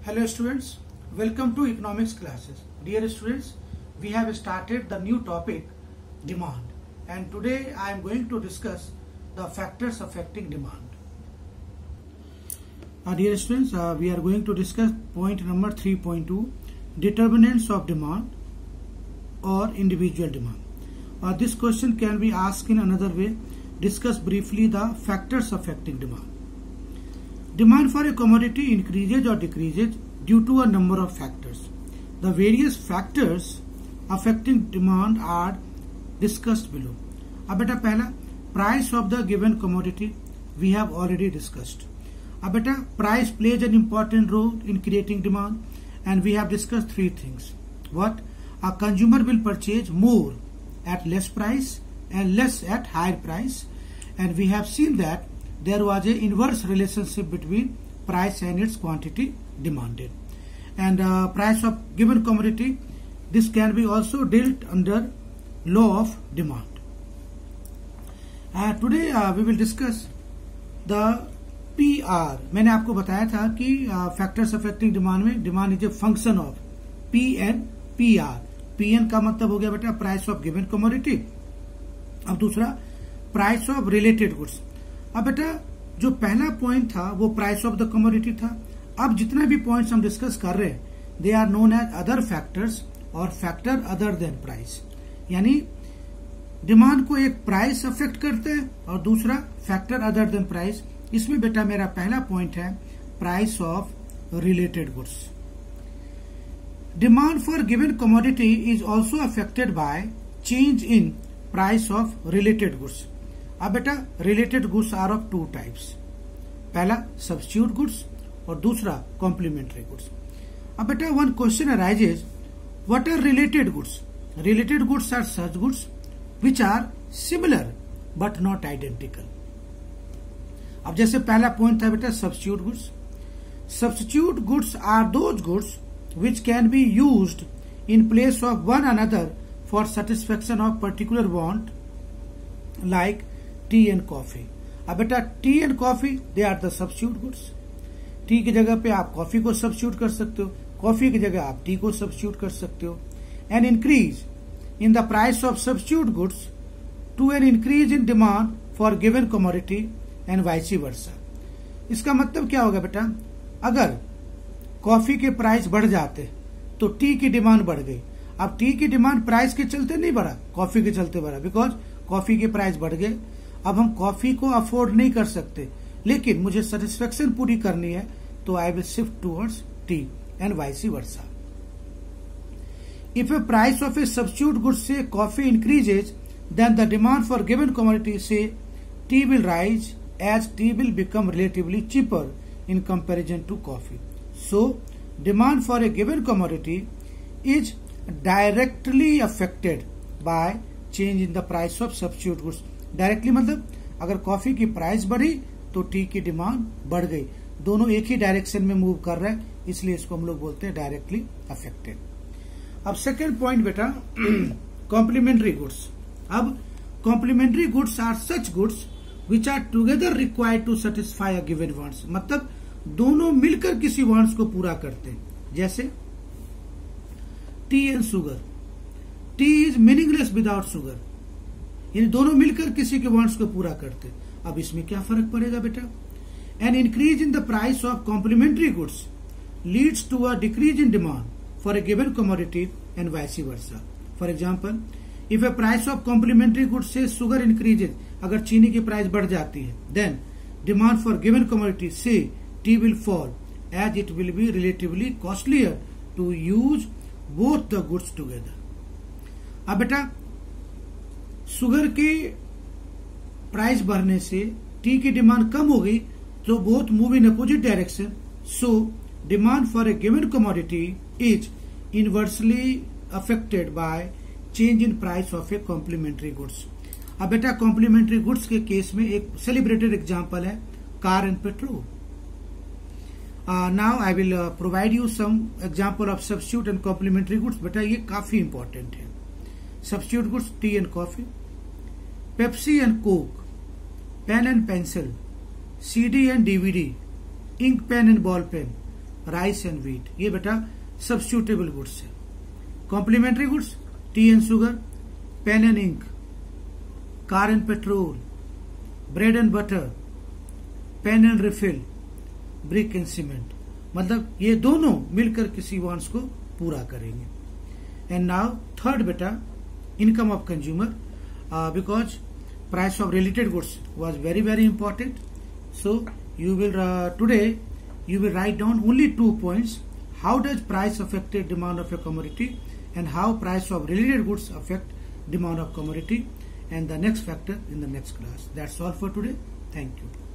Hello students, welcome to economics classes. Dear students, we have started the new topic demand, and today I am going to discuss the factors affecting demand. Dear students, we are going to discuss point number 3.2, determinants of demand or individual demand. This question can be asked in another way. Discuss briefly the factors affecting demand. Demand for a commodity increases or decreases due to a number of factors. The various factors affecting demand are discussed below. अब बेटा पहला price of the given commodity we have already discussed. अब बेटा price plays an important role in creating demand, and we have discussed three things. What? A consumer will purchase more at less price and less at higher price, and we have seen that there was a inverse relationship between price and its quantity demanded. And price of given commodity, this can be also dealt under law of demand. Today we will discuss the PR. मैंने आपको बताया था कि factors affecting demand में demand is a function of P and PR. PN का मतलब हो गया बेटा price of given commodity. अब दूसरा price of related goods. अब बेटा जो पहला पॉइंट था वो प्राइस ऑफ द कमोडिटी था. अब जितना भी पॉइंट्स हम डिस्कस कर रहे हैं they are known as other factors और फैक्टर अदर देन प्राइस. यानी डिमांड को एक प्राइस अफेक्ट करते हैं और दूसरा फैक्टर अदर देन प्राइस. इसमें बेटा मेरा पहला पॉइंट है price of related goods. Demand for given commodity is also affected by change in price of related goods. अब बेटा related goods are of two types. पहला सब्स्टिट्यूट गुड्स और दूसरा कॉम्प्लीमेंट्री गुड्स. अब बेटा one question arises, what are related goods? Related goods are such goods which are similar but not identical. अब जैसे पहला पॉइंट था बेटा substitute goods. Substitute goods are those goods which can be used in place of one another for satisfaction of particular want, like tea and coffee. अब बेटा tea and coffee they are the substitute goods. Tea की जगह पे आप coffee को substitute कर सकते हो, कॉफी की जगह आप टी को सब्स्टिट्यूट कर सकते हो. An increase in the price of substitute goods to an increase in demand for given commodity and vice versa. इसका मतलब क्या होगा बेटा, अगर कॉफी के प्राइस बढ़ जाते तो टी की डिमांड बढ़ गई. अब टी की डिमांड प्राइस के चलते नहीं बढ़ा, कॉफी के चलते बढ़ा, बिकॉज कॉफी के प्राइस बढ़ गए. अब हम कॉफी को अफोर्ड नहीं कर सकते, लेकिन मुझे सेटिस्फेक्शन पूरी करनी है तो I will shift towards tea and vice versa. If a price of a substitute good say coffee increases then the demand for given commodity say tea will rise as tea will become relatively cheaper in comparison to coffee. So demand for a given commodity is directly affected by change in the price of substitute goods. Directly मतलब अगर coffee की price बढ़ी तो T की demand बढ़ गई. दोनों एक ही डायरेक्शन में मूव कर रहे हैं, इसलिए इसको हम लोग बोलते हैं डायरेक्टली अफेक्टेड. अब सेकेंड पॉइंट बेटा कॉम्प्लीमेंट्री गुड्स. अब complementary goods are such goods which are together required to satisfy a given wants. मतलब दोनों मिलकर किसी वांट्स को पूरा करते हैं. जैसे T and sugar. T is meaningless without sugar. यानी दोनों मिलकर किसी के वांट्स को पूरा करते. अब इसमें क्या फर्क पड़ेगा बेटा, an increase in the price of complementary goods leads to a decrease in demand for a given commodity and vice versa. For example, if a price of complementary goods say sugar increases, अगर चीनी की price बढ़ जाती है, then demand for given commodity say tea will fall as it will be relatively costlier to use both the goods together. अब बेटा sugar की price बढ़ने से टी की डिमांड कम हो गई तो both move in opposite direction. So demand for a given commodity is inversely affected by change in price of a complementary goods. अब बेटा कॉम्प्लीमेंट्री गुड्स के केस में एक सेलिब्रेटेड एग्जांपल है car and petrol. Now I will provide you some example of substitute and complementary goods. बेटा ये काफी important है. Substitute goods tea and coffee, Pepsi and Coke, pen and pencil, CD and DVD, ink pen and ball pen, rice and wheat, ये बेटा substitutable goods है। Complementary goods tea and sugar, pen and ink, car and petrol, bread and butter, pen and refill, brick and cement, मतलब ये दोनों मिलकर किसी wants को पूरा करेंगे। एंड नाउ थर्ड बेटा income of consumer, because price of related goods was very important. So you will today you will write down only 2 points: how does price affect demand of a commodity, and how price of related goods affect demand of commodity, and the next factor in the next class. That's all for today. Thank you.